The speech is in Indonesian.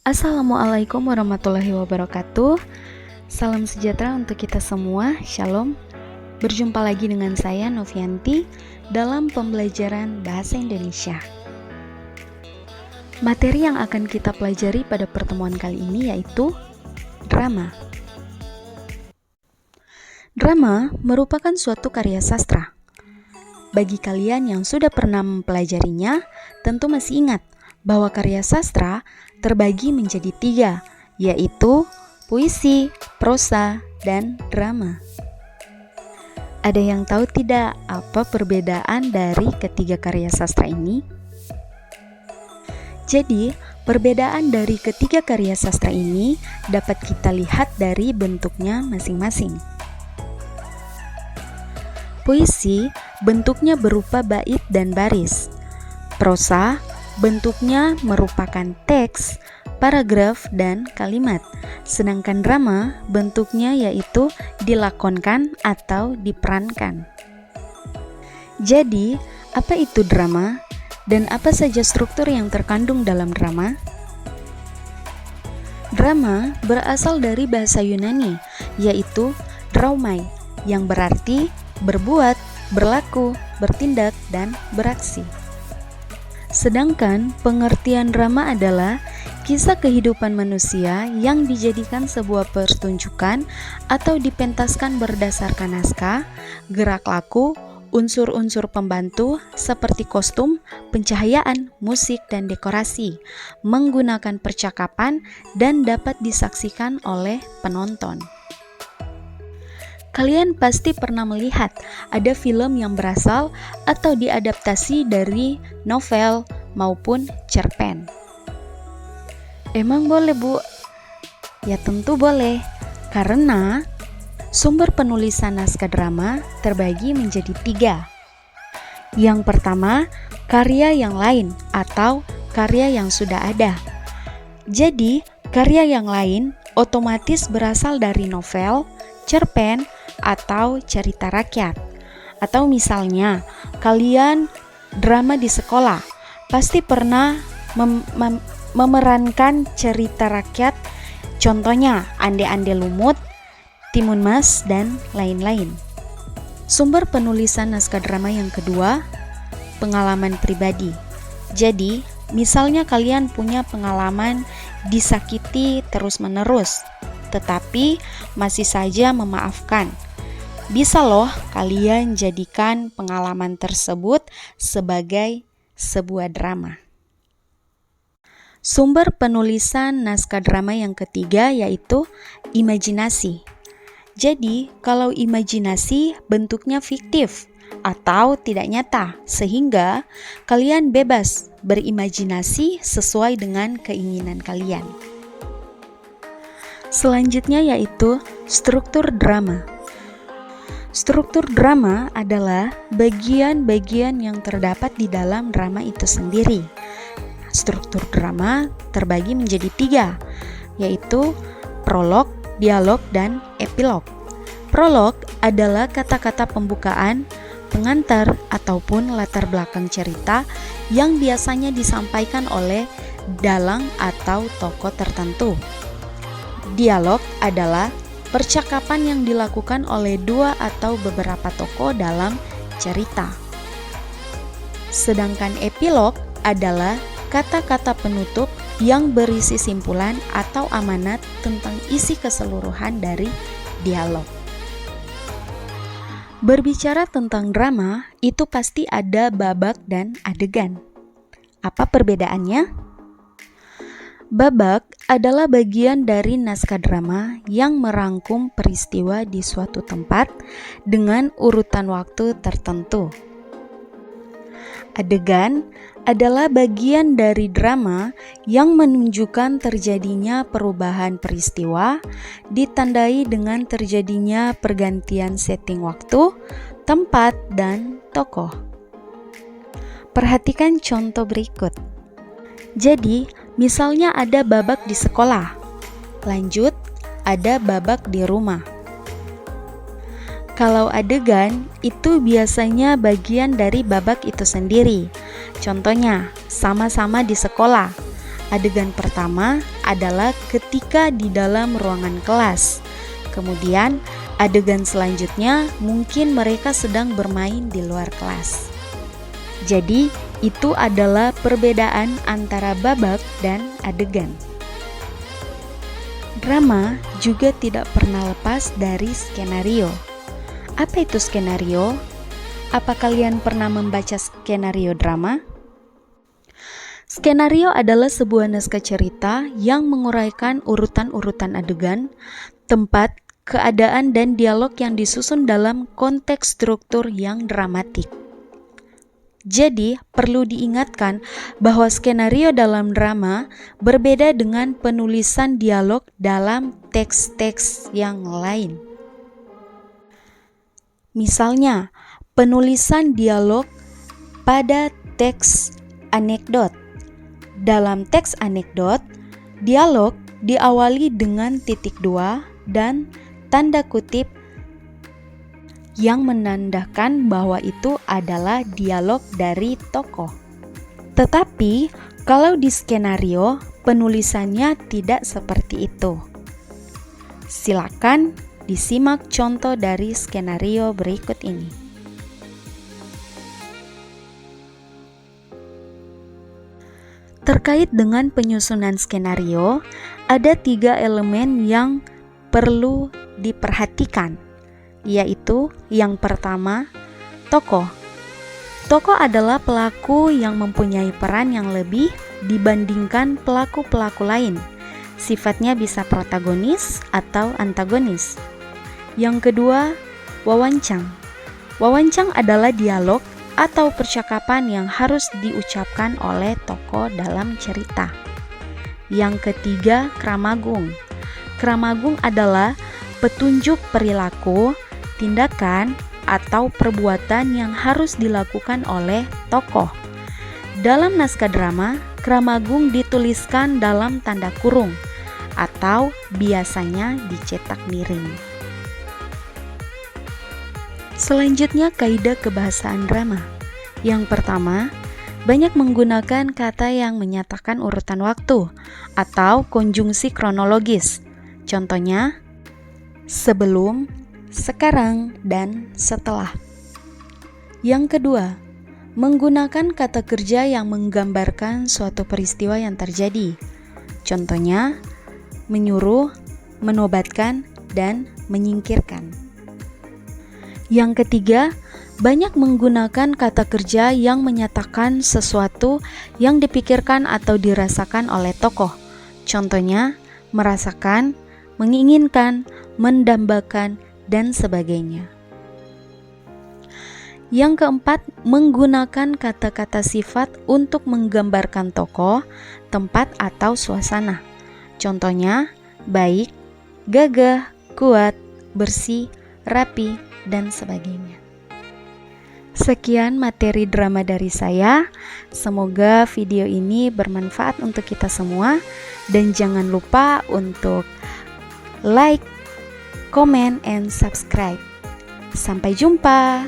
Assalamualaikum warahmatullahi wabarakatuh. Salam sejahtera untuk kita semua. Shalom. Berjumpa lagi dengan saya Novianti dalam pembelajaran Bahasa Indonesia. Materi yang akan kita pelajari pada pertemuan kali ini yaitu drama. Drama merupakan suatu karya sastra. Bagi kalian yang sudah pernah mempelajarinya, tentu masih ingat bahwa karya sastra terbagi menjadi 3, yaitu puisi, prosa, dan drama. Ada yang tahu tidak apa perbedaan dari ketiga karya sastra ini? Jadi, perbedaan dari ketiga karya sastra ini dapat kita lihat dari bentuknya masing-masing. Puisi bentuknya berupa bait dan baris. Prosa bentuknya merupakan teks, paragraf, dan kalimat. Sedangkan drama bentuknya yaitu dilakonkan atau diperankan. Jadi, apa itu drama dan apa saja struktur yang terkandung dalam drama? Drama berasal dari bahasa Yunani, yaitu draumai, yang berarti berbuat, berlaku, bertindak, dan beraksi. Sedangkan pengertian drama adalah kisah kehidupan manusia yang dijadikan sebuah pertunjukan atau dipentaskan berdasarkan naskah, gerak laku, unsur-unsur pembantu seperti kostum, pencahayaan, musik, dan dekorasi, menggunakan percakapan dan dapat disaksikan oleh penonton. Kalian pasti pernah melihat ada film yang berasal atau diadaptasi dari novel maupun cerpen. Emang boleh, Bu? Ya tentu boleh, karena sumber penulisan naskah drama terbagi menjadi 3. Yang pertama, karya yang lain atau karya yang sudah ada. Jadi, karya yang lain otomatis berasal dari novel, cerpen, atau cerita rakyat. Atau misalnya, kalian drama di sekolah, pasti pernah memerankan cerita rakyat, contohnya Ande-Ande Lumut, Timun Mas, dan lain-lain. Sumber penulisan naskah drama yang kedua, pengalaman pribadi. Jadi, misalnya kalian punya pengalaman disakiti terus-menerus, tetapi masih saja memaafkan. Bisa loh kalian jadikan pengalaman tersebut sebagai sebuah drama. Sumber penulisan naskah drama yang ketiga yaitu imajinasi. Jadi, kalau imajinasi bentuknya fiktif atau tidak nyata, sehingga kalian bebas berimajinasi sesuai dengan keinginan kalian. Selanjutnya yaitu struktur drama. Struktur drama adalah bagian-bagian yang terdapat di dalam drama itu sendiri. Struktur drama terbagi menjadi 3, yaitu prolog, dialog, dan epilog. Prolog adalah kata-kata pembukaan, pengantar, ataupun latar belakang cerita yang biasanya disampaikan oleh dalang atau tokoh tertentu. Dialog adalah percakapan yang dilakukan oleh 2 atau beberapa tokoh dalam cerita. Sedangkan epilog adalah kata-kata penutup yang berisi simpulan atau amanat tentang isi keseluruhan dari dialog. Berbicara tentang drama, itu pasti ada babak dan adegan. Apa perbedaannya? Babak adalah bagian dari naskah drama yang merangkum peristiwa di suatu tempat dengan urutan waktu tertentu. Adegan adalah bagian dari drama yang menunjukkan terjadinya perubahan peristiwa, ditandai dengan terjadinya pergantian setting waktu, tempat, dan tokoh. Perhatikan contoh berikut. Jadi, misalnya ada babak di sekolah, lanjut ada babak di rumah. Kalau adegan itu biasanya bagian dari babak itu sendiri. Contohnya, sama-sama di sekolah. Adegan pertama adalah ketika di dalam ruangan kelas. Kemudian adegan selanjutnya mungkin mereka sedang bermain di luar kelas. Jadi itu adalah perbedaan antara babak dan adegan. Drama juga tidak pernah lepas dari skenario. Apa itu skenario? Apa kalian pernah membaca skenario drama? Skenario adalah sebuah naskah cerita yang menguraikan urutan-urutan adegan, tempat, keadaan, dan dialog yang disusun dalam konteks struktur yang dramatik. Jadi, perlu diingatkan bahwa skenario dalam drama berbeda dengan penulisan dialog dalam teks-teks yang lain. Misalnya, penulisan dialog pada teks anekdot. Dalam teks anekdot, dialog diawali dengan titik dua dan tanda kutip yang menandakan bahwa itu adalah dialog dari tokoh. Tetapi, kalau di skenario, penulisannya tidak seperti itu. Silakan disimak contoh dari skenario berikut ini. Terkait dengan penyusunan skenario, ada 3 elemen yang perlu diperhatikan, yaitu yang pertama, tokoh. Tokoh adalah pelaku yang mempunyai peran yang lebih dibandingkan pelaku-pelaku lain. Sifatnya bisa protagonis atau antagonis. Yang kedua, wawancang. Wawancang adalah dialog atau percakapan yang harus diucapkan oleh tokoh dalam cerita. Yang ketiga, kramagung. Kramagung adalah petunjuk perilaku, tindakan, atau perbuatan yang harus dilakukan oleh tokoh. Dalam naskah drama, kramagung dituliskan dalam tanda kurung atau biasanya dicetak miring. Selanjutnya, kaidah kebahasaan drama. Yang pertama, banyak menggunakan kata yang menyatakan urutan waktu atau konjungsi kronologis. Contohnya, sebelum, sekarang, dan setelah. Yang kedua, menggunakan kata kerja yang menggambarkan suatu peristiwa yang terjadi. Contohnya, menyuruh, menobatkan, dan menyingkirkan. Yang ketiga, banyak menggunakan kata kerja yang menyatakan sesuatu yang dipikirkan atau dirasakan oleh tokoh. Contohnya, merasakan, menginginkan, mendambakan, dan sebagainya. Yang keempat, menggunakan kata-kata sifat untuk menggambarkan tokoh, tempat, atau suasana. Contohnya, baik, gagah, kuat, bersih, rapi, dan sebagainya. Sekian materi drama dari saya. Semoga video ini bermanfaat untuk kita semua. Dan jangan lupa untuk like, comment, and subscribe. Sampai jumpa.